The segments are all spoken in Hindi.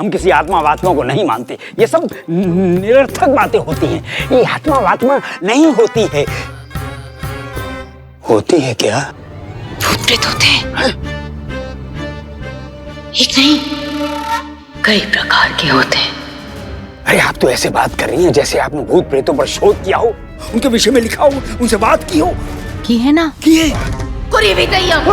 हम किसी आत्मा वात्मा को नहीं मानते। ये सब निरर्थक बातें होती हैं। ये आत्मा वात्मा नहीं होती है। होती है क्या? भूत प्रेत होते हैं। एक नहीं, कई प्रकार के होते हैं। अरे आप तो ऐसे बात कर रही हैं जैसे आपने भूत प्रेतों पर शोध किया हो, उनके विषय में लिखा हो, उनसे बात की हो। की है ना? की है। कुरीवी दయ్యం।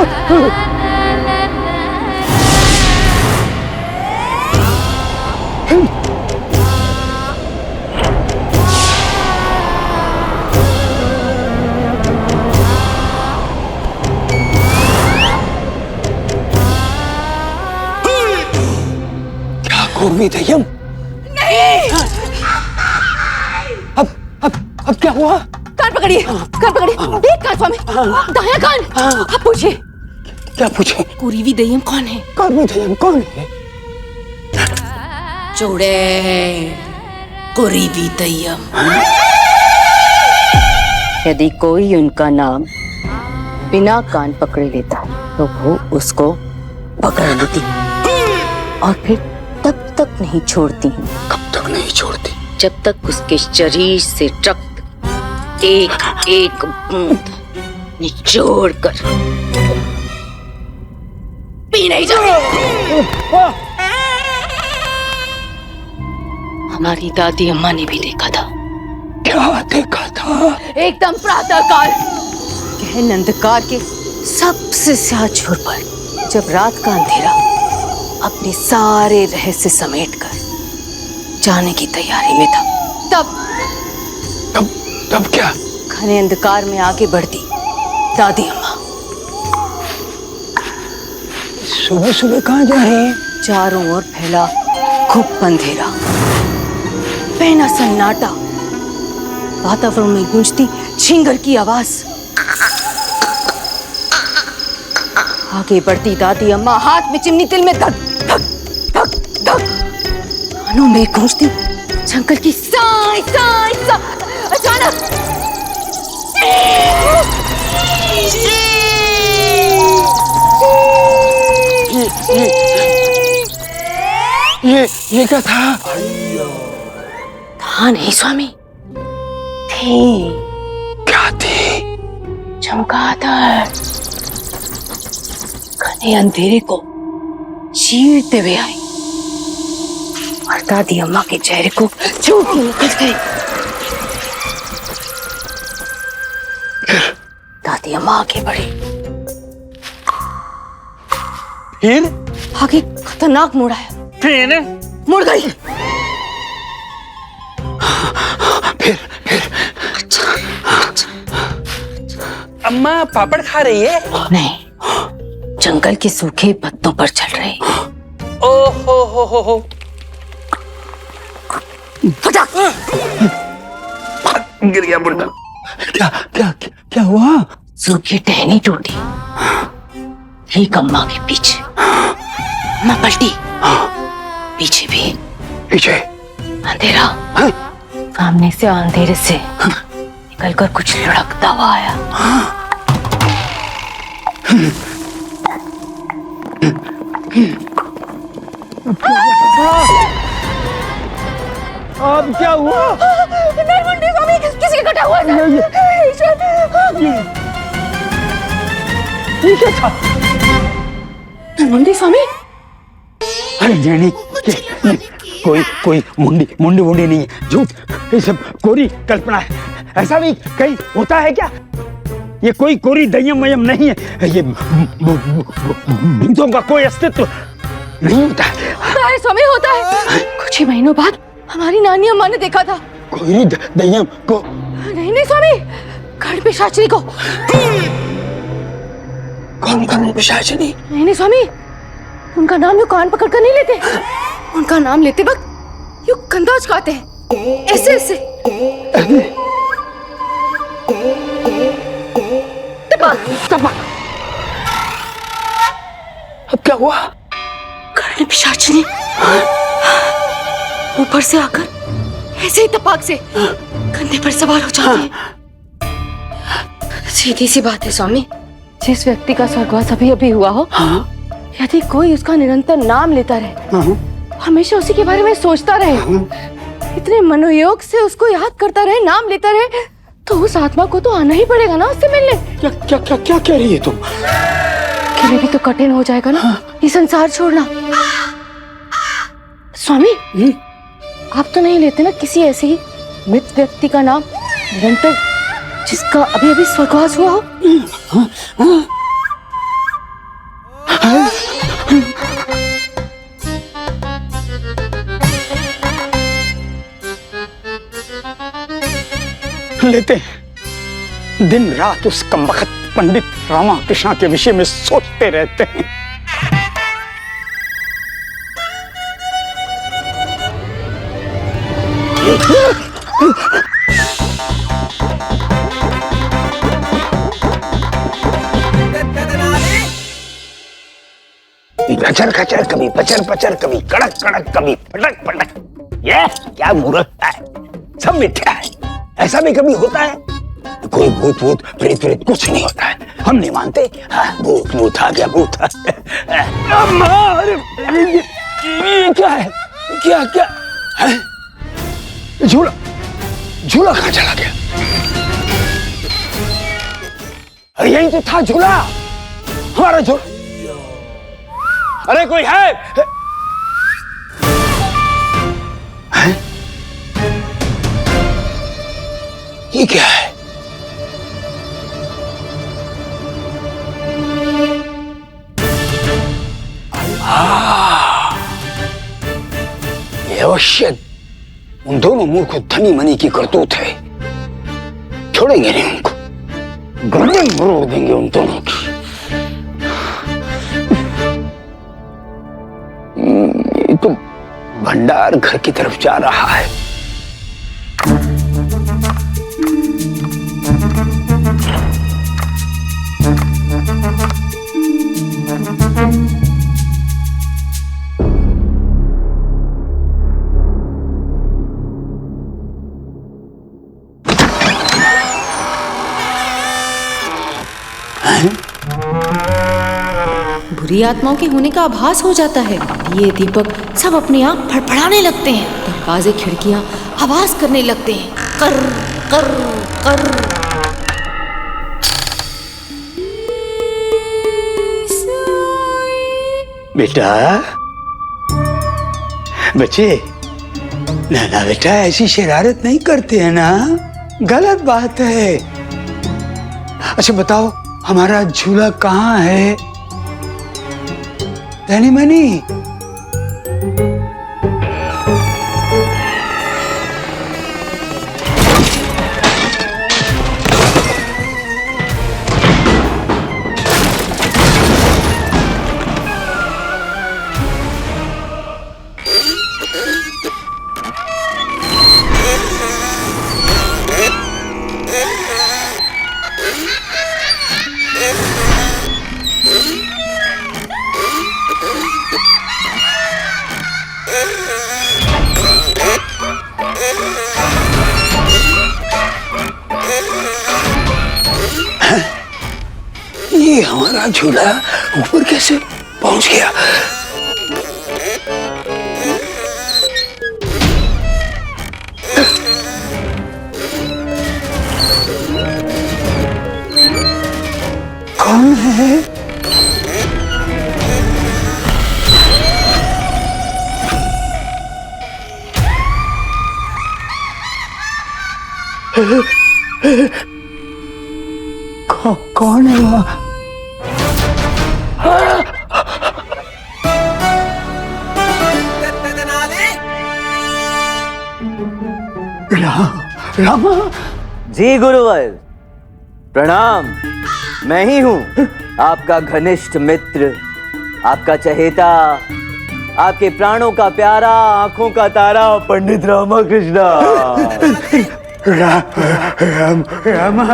क्या कुरीवी दయ్యం? नहीं। अब क्या हुआ? कान पकड़िए, कान पकड़िए। एक कान स्वामी, दायां कान। अब पूछिए। क्या पूछे? कुरीवी दయ్యం कौन है? कुरीवी दయ్యం कौन है? चूड़े कुरीवी दయ్యం। यदि कोई उनका नाम बिना कान पकड़े लेता तो वो उसको पकड़ लेती और फिर तब तक नहीं छोड़ती हैं। कब तक नहीं छोड़ती? जब तक उसके शरीर से रक्त एक एक बूंद निचोड़ कर पी नहीं जाए। हमारी दादी अम्मा ने भी देखा था। क्या देखा था? एकदम प्रातःकाल गहन अंधकार के सबसे स्याह छोर पर जब रात का अंधेरा अपने सारे रहस्य समेटकर जाने की तैयारी में था, तब क्या? घने अंधकार में आगे बढ़ती दादी अम्मा। सुबह सुबह कहाँ जा रहे हैं? चारों ओर फैला खूब अंधेरा, पहना सन्नाटा, वातावरण में गूंजती छींगर की आवाज। आगे बढ़ती दादी अम्मा, हाथ में चिमनी, तिल में धक धक धक धक, कानों में गूंजती जंगल की साई साई सा। अचानक ये क्या था? था नहीं स्वामी, थी। क्या थी? चमगादड़ घने अंधेरे को चीरते हुए आई और दादी अम्मा के चेहरे को छू के निकल गई। दादी अम्मा आगे बढ़ी। फिर? आगे खतरनाक मोड़ आया। फिर? मुड़ गई। फिर? अम्मा पापड़ खा रही है? नहीं, जंगल के सूखे पत्तों पर चल रही। ओहो हो। फटाक! गिर गया मुर्गा। क्या हुआ? सूखी टहनी टूटी ठीक अम्मा के पीछे। अम्मा पलटी, पीछे भी। पीछे? अंधेरा। सामने से अंधेरे से निकलकर कुछ लुढ़कता हुआ आया। अब क्या हुआ? नरमुंडी स्वामी, किसी का कटा हुआ था। ये क्या था? नरमुंडी स्वामी? अरे नहीं, कोई मुंडी नहीं है, झूठ, ये सब कोरी कल्पना है। ऐसा भी कहीं होता है क्या? ये कोई कोरी दయ్యం मयम नहीं है। ये भूतों का कोई अस्तित्व नहीं होता है। होता है स्वामी, होता है। कुछ ही महीनों बाद हमारी नानी अम्मा ने देखा था कोई दయ్యం को। नहीं स्वामी, घर पिशाचिनी को। कौन पिशाचिनी? नहीं स्वामी, उनका नाम यूं कान पकड़ कर नहीं लेते। उनका नाम लेते वक्त यूं कंधा झुकाते हैं, ऐसे ऐसे। तपक। अब क्या हुआ? घर पिशाचिनी ऊपर से आकर ऐसे ही तपाक से कंधे पर सवार हो जाती है। सीधी सी बात है स्वामी, जिस व्यक्ति का स्वर्गवास अभी अभी हुआ हो, यदि कोई उसका निरंतर नाम लेता रहे हमेशा उसी के बारे में सोचता रहे, इतने मनोयोग से उसको याद करता रहे, नाम लेता रहे, तो उस आत्मा को तो आना ही पड़ेगा ना उससे मिलने। क्या क्या क्या क्या कह रही है तुम? के लिए भी तो कठिन हो जाएगा ना ये संसार छोड़ना। स्वामी, आप तो नहीं लेते ना किसी ऐसे ही मृत व्यक्ति का नाम निरंतर, जिसका अभी अभी स्वर्गवास हुआ हो? लेते हैं। दिन रात उस कमबख्त पंडित रामाकृष्ण के विषय में सोचते रहते हैं। खचर खचर कभी पचर पचर, कभी कड़क कड़क, कभी पटक पटक। ये क्या मूर्खता है, सब मिथ्या है। ऐसा भी कभी होता है? कोई भूत भूत प्रेत प्रेत कुछ नहीं होता है, हम नहीं मानते। भूत भूत आ गया, भूत। ये क्या है? क्या क्या है? झूला झूला कहाँ चला गया? अरे यही तो था झूला, हमारा झूला। अरे कोई है? ये क्या है? ये अवश्य उन दोनों मूर्ख धनी मनी की करतूत है। छोड़ेंगे नहीं उनको, गर्दन मरोड़ देंगे उन दोनों की। ये तो भंडार घर की तरफ जा रहा है। बुरी आत्माओं के होने का आभास हो जाता है। ये दीपक सब अपने आप फड़फड़ाने लगते हैं, दरवाजे खिड़कियां आवाज करने लगते हैं, कर कर कर। बेटा, बच्चे, ना बेटा, ऐसी शरारत नहीं करते हैं ना, गलत बात है। अच्छा बताओ, हमारा झूला कहाँ है? धनी मनी, ये हमारा झूला ऊपर कैसे पहुंच गया? कौन है? कौन है वहाँ? रामा जी गुरुवर, प्रणाम। मैं ही हूँ आपका घनिष्ठ मित्र, आपका चहेता, आपके प्राणों का प्यारा, आंखों का तारा, पंडित रामाकृष्ण। रामा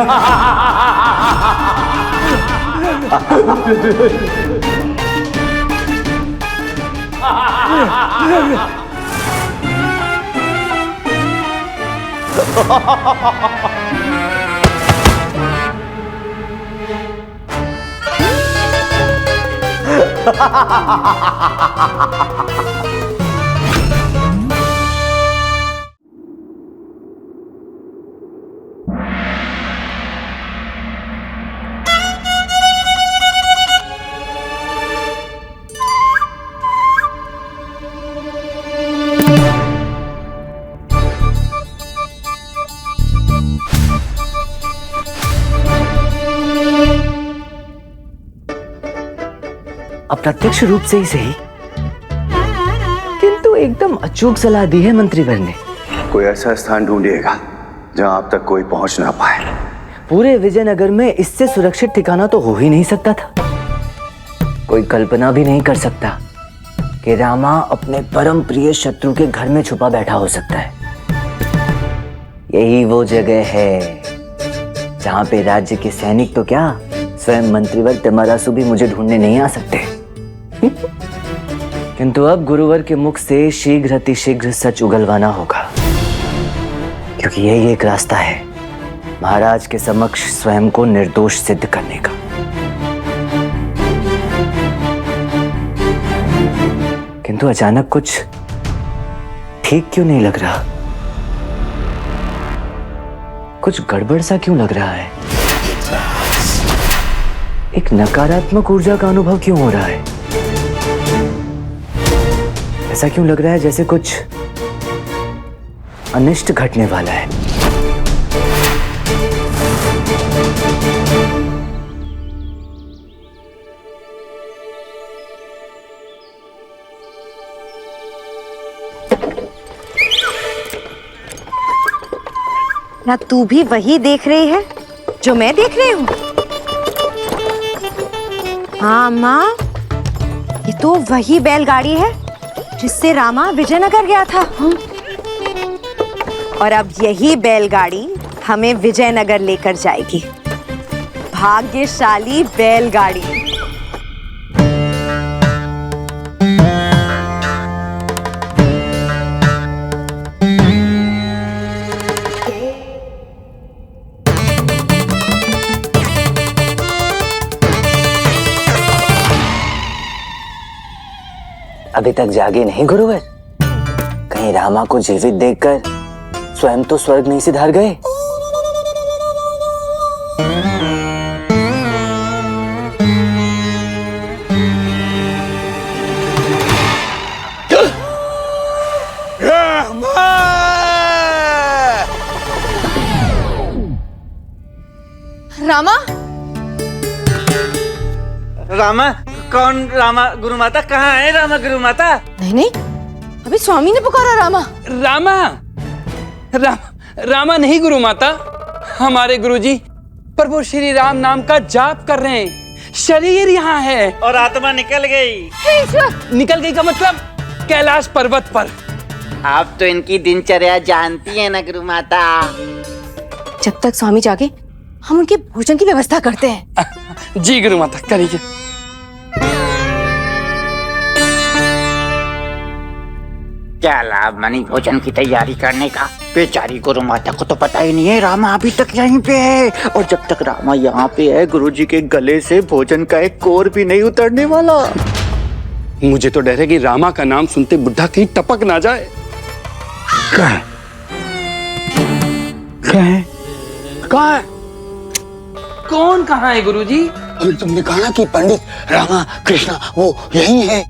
अप्रत्यक्ष रूप से ही सही, किंतु एकदम अचूक सलाह दी है मंत्रीवर ने। कोई ऐसा स्थान ढूंढिएगा जहां आप तक कोई पहुंच ना पाए। पूरे विजयनगर में इससे सुरक्षित ठिकाना तो हो ही नहीं सकता था। कोई कल्पना भी नहीं कर सकता कि रामा अपने परम प्रिय शत्रु के घर में छुपा बैठा हो सकता है। यही वो जगह है जहां पे राज्य के सैनिक तो क्या, स्वयं मंत्रीवर तिमरासु भी मुझे ढूंढने नहीं आ सकते। किंतु अब गुरुवर के मुख से शीघ्र अतिशीघ्र सच उगलवाना होगा, क्योंकि यही एक रास्ता है महाराज के समक्ष स्वयं को निर्दोष सिद्ध करने का। किंतु अचानक कुछ ठीक क्यों नहीं लग रहा? कुछ गड़बड़ सा क्यों लग रहा है? एक नकारात्मक ऊर्जा का अनुभव क्यों हो रहा है? ऐसा क्यों लग रहा है जैसे कुछ अनिष्ट घटने वाला है? ना तू भी वही देख रही है जो मैं देख रही हूँ? हाँ माँ, ये तो वही बैलगाड़ी है जिससे रामा विजयनगर गया था। और अब यही बैलगाड़ी हमें विजयनगर लेकर जाएगी। भाग्यशाली बैलगाड़ी। अभी तक जागे नहीं गुरुवर? कहीं रामा को जीवित देखकर स्वयं तो स्वर्ग नहीं सिधार गए? रामा, रामा? कौन रामा? गुरु माता कहाँ है? रामा गुरु माता? नहीं नहीं, अभी स्वामी ने पुकारा रामा। रामा रामा नहीं गुरु माता, हमारे गुरुजी प्रभु श्री राम नाम का जाप कर रहे हैं। शरीर यहाँ है और आत्मा निकल गई। निकल गई का मतलब कैलाश पर्वत पर। आप तो इनकी दिनचर्या जानती है ना गुरु माता। जब तक स्वामी जागे हम उनके भोजन की व्यवस्था करते हैं। जी गुरु माता, करिए। क्या लाभ मनी भोजन की तैयारी करने का? बेचारी गुरु माता को तो पता ही नहीं है रामा अभी तक यहीं पे है। और जब तक रामा यहाँ पे है गुरुजी के गले से भोजन का एक कोर भी नहीं उतरने वाला। मुझे तो डर है कि रामा का नाम सुनते बुढ़ा कहीं टपक ना जाए। कहाँ है? कहाँ है? कहाँ है? कौन कहाँ है गुरुजी? अभी तुमने कहा ना कि पंडित रामा कृष्णा वो यही है।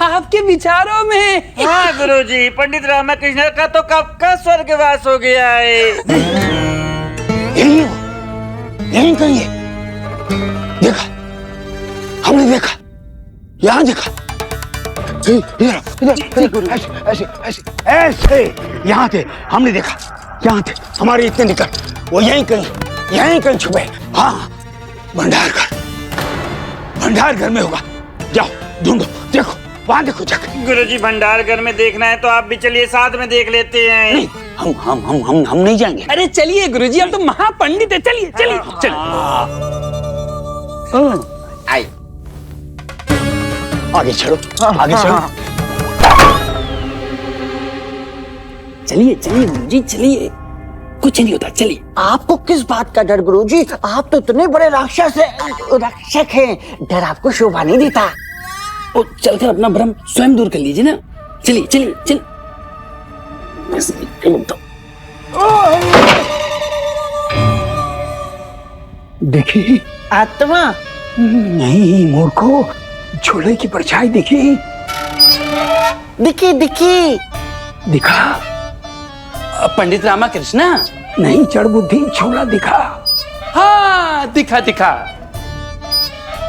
आपके विचारों में। हाँ गुरुजी, पंडित रामा कृष्ण का तो कब का स्वर्गवास हो गया है। यही वो, यही कहीं है। देखा, हमने देखा, यहाँ देखा। इधर ऐसे ऐसे ऐसे ऐसे यहाँ थे, हमने देखा, यहाँ थे हमारे इतने निकट। वो यहीं कहीं छुपे। हाँ, भंडार घर में होगा। जाओ ढूंढो, देखो वहां देखो जाकर। गुरुजी भंडार घर में देखना है तो आप भी चलिए, साथ में देख लेते हैं। नहीं, हम नहीं जाएंगे। अरे चलिए गुरुजी, हम तो महापंडित है। चलिए चलिए चलिए। आई आगे चलो, आगे चलो। चलिए चलिए गुरुजी, चलिए। कुछ नहीं होता, चलिए। आपको किस बात का डर गुरुजी? आप तो इतने बड़े रक्षक हैं, डर आपको शोभा नहीं देता। ओ, चलकर अपना भ्रम स्वयं दूर कर लीजिए ना। चलिए चलिए चलिए। देखिए आत्मा नहीं मूर्खो, झोले की परछाई देखी। दिखी दिखी। दिखा? पंडित रामाकृष्ण? नहीं, जड़ बुद्धि, झूला दिखा? हाँ, दिखा दिखा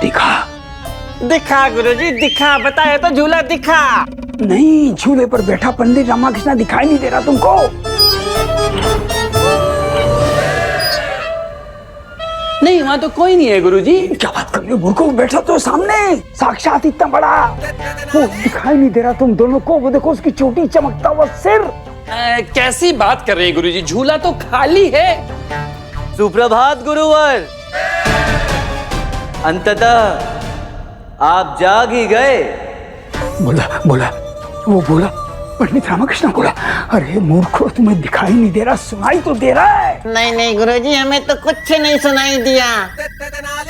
दिखा? दिखा गुरुजी दिखा, बताया तो झूला दिखा। नहीं, झूले पर बैठा पंडित रामाकृष्ण दिखाई नहीं दे रहा तुमको? नहीं, वहां तो कोई नहीं है गुरुजी। क्या बात कर रहे हो मूर्खों? बैठा तो सामने, साक्षात इतना बड़ा, वो दिखाई नहीं दे रहा तुम दोनों को? वो देखो उसकी चोटी, चमकता हुआ सिर। कैसी बात कर रहे हैं गुरुजी? झूला तो खाली है। सुप्रभात गुरुवर, अंततः आप जाग ही गए। बोला वो बोला, पंडित रामाकृष्ण बोला। अरे मूर्खों, तुम्हें दिखाई नहीं दे रहा, सुनाई तो दे रहा है। नहीं गुरुजी, हमें तो कुछ नहीं सुनाई दिया।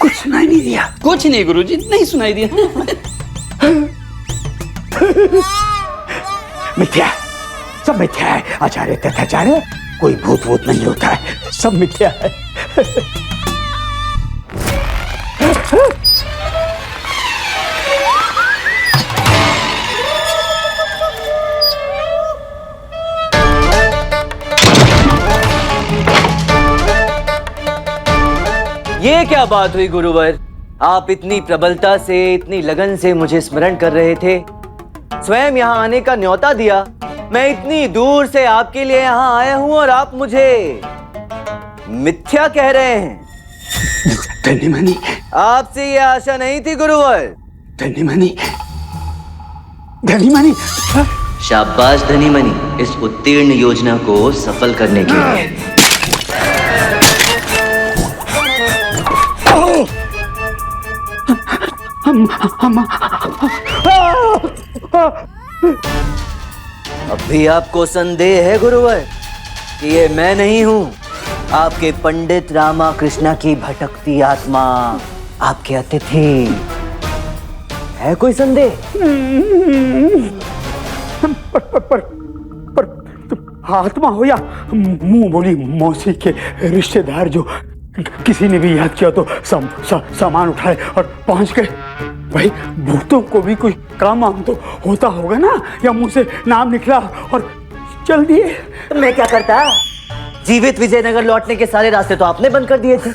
कुछ सुनाई नहीं दिया? कुछ नहीं गुरुजी, नहीं सुनाई दिया। मिथ्या, सब मिथ्या है आचार्य तथाचार्य, कोई भूत वूत नहीं होता है, सब मिथ्या है। ये क्या बात हुई गुरुवर? आप इतनी प्रबलता से, इतनी लगन से मुझे स्मरण कर रहे थे, स्वयं यहाँ आने का न्योता दिया। मैं इतनी दूर से आपके लिए यहाँ आया हूँ और आप मुझे मिथ्या कह रहे हैं। धन्यमणि, आपसे ये आशा नहीं थी गुरुवर। धन्यमणि, शाबाश धनीमणि, इस उत्तीर्ण योजना को सफल करने के लिए। अब भी आपको संदेह है गुरुवर कि ये मैं नहीं हूँ, आपके पंडित रामाकृष्ण की भटकती आत्मा, आपके अतिथि? है कोई संदेह? पर आत्मा हो या मुंह बोली मौसी के रिश्तेदार, जो किसी ने भी याद किया तो सामान उठाए और पहुंच गए। भाई, भूतों को भी कोई काम वाम तो होता होगा ना, या मुंह से नाम निकला और चल दिए। मैं क्या करता? जीवित विजयनगर लौटने के सारे रास्ते तो आपने बंद कर दिए थे,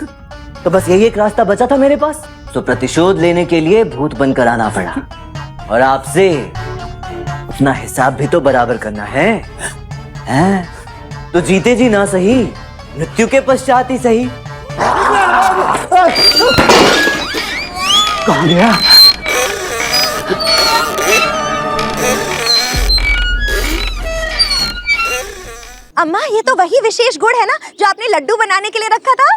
तो बस यही एक रास्ता बचा था मेरे पास। तो प्रतिशोध लेने के लिए भूत बनकर आना पड़ा, और आपसे अपना हिसाब भी तो बराबर करना है, हैं? तो जीते जी ना सही, मृत्यु के पश्चात ही सही। कहाँ गया? अम्मा, ये तो वही विशेष गुड़ है ना जो आपने लड्डू बनाने के लिए रखा था?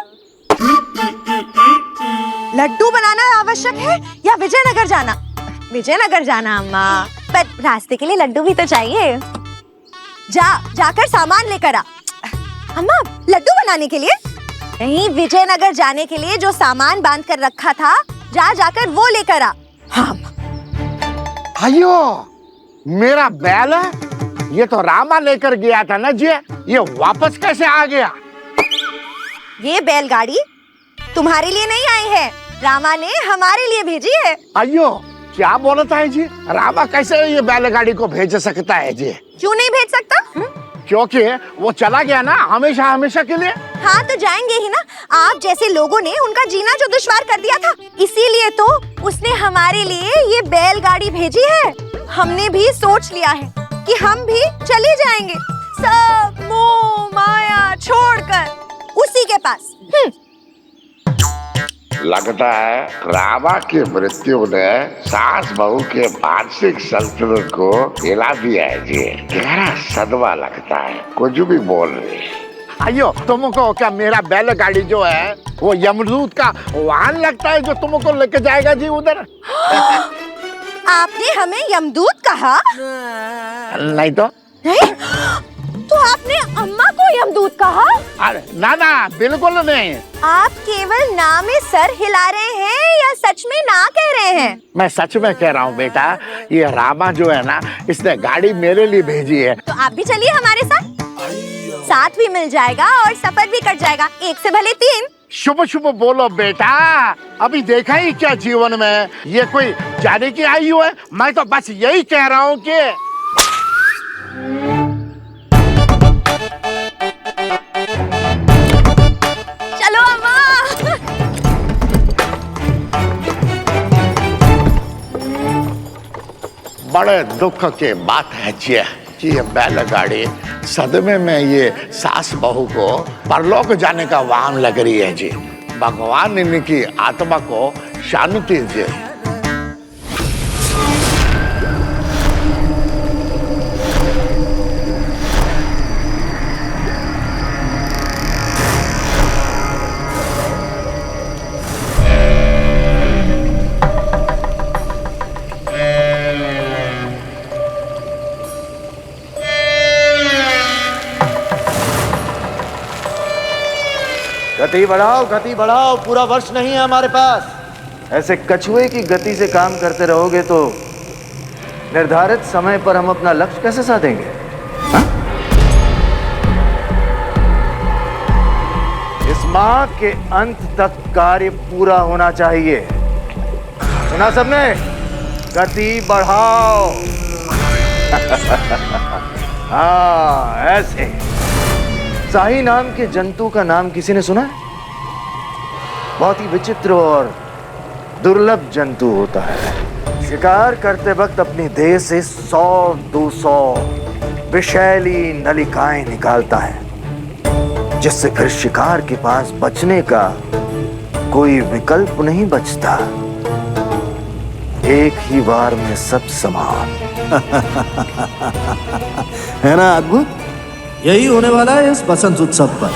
लड्डू बनाना आवश्यक है या विजयनगर जाना? विजयनगर जाना अम्मा, पर रास्ते के लिए लड्डू भी तो चाहिए। जाकर सामान लेकर आ। अम्मा, लड्डू बनाने के लिए नहीं, विजयनगर जाने के लिए जो सामान बांध कर रखा था, जाकर वो लेकर आ। हाँ। अयो, मेरा बैल है, ये तो रामा लेकर गया था ना जी, ये वापस कैसे आ गया? ये बैलगाड़ी तुम्हारे लिए नहीं आई है, रामा ने हमारे लिए भेजी है। अयो, क्या बोलता है जी? रामा कैसे ये बैलगाड़ी को भेज सकता है जी? क्यों नहीं भेज सकता? क्योंकि वो चला गया ना हमेशा हमेशा के लिए। हाँ, तो जाएंगे ही ना। आप जैसे लोगों ने उनका जीना जो दुश्वार कर दिया था, इसीलिए तो उसने हमारे लिए ये बैलगाड़ी भेजी है। हमने भी सोच लिया है कि हम भी चले जाएंगे, सब मोह माया छोड़कर उसी के पास। लगता है रामा की मृत्यु ने सास बहू के मानसिक संतुलन को हिला दिया है जी। गहरा सदमा लगता है, कुछ भी बोल रही है। अयो, तुमको क्या मेरा बैलगाड़ी जो है वो यमदूत का वाहन लगता है जो तुमको लेके जाएगा जी उधर? आपने हमें यमदूत कहा? नहीं तो? नहीं? तो आपने अम्मा को यमदूत कहा? अरे ना ना, बिल्कुल नहीं। आप केवल ना में सर हिला रहे हैं या सच में ना कह रहे हैं? मैं सच में कह रहा हूँ बेटा, ये रामा जो है ना, इसने गाड़ी मेरे लिए भेजी है। तो आप भी चलिए हमारे साथ भी मिल जाएगा और सफर भी कट जाएगा, एक से भले तीन। शुभ शुभ बोलो बेटा, अभी देखा ही क्या जीवन में ये कोई जाने की आयु है? मैं तो बस यही कह रहा हूँ कि बड़े दुख की बात है जी कि ये बैलगाड़ी सदमे में ये सास बहू को परलोक जाने का वाहन लग रही है जी। भगवान इनकी आत्मा को शांति दे। गति बढ़ाओ, पूरा वर्ष नहीं है हमारे पास। ऐसे कछुए की गति से काम करते रहोगे तो निर्धारित समय पर हम अपना लक्ष्य कैसे साधेंगे? हा? इस माह के अंत तक कार्य पूरा होना चाहिए। सुना सबने? गति बढ़ाओ। हाँ, ऐसे। शाही नाम के जंतु का नाम किसी ने सुना है? बहुत ही विचित्र और दुर्लभ जंतु होता है। शिकार करते वक्त अपनी देह से 100-200 विषैली नलिकाएं निकालता है, जिससे फिर शिकार के पास बचने का कोई विकल्प नहीं बचता। एक ही बार में सब समाप्त। है ना अद्भुत? यही होने वाला है इस बसंत उत्सव पर।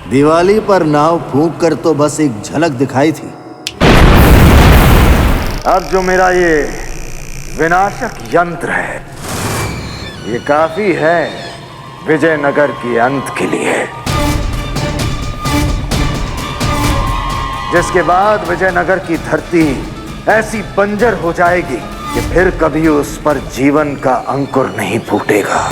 दिवाली पर नाव फूंक कर तो बस एक झलक दिखाई थी। अब जो मेरा ये विनाशक यंत्र है, ये काफी है विजयनगर के अंत के लिए, जिसके बाद विजयनगर की धरती ऐसी बंजर हो जाएगी कि फिर कभी उस पर जीवन का अंकुर नहीं फूटेगा।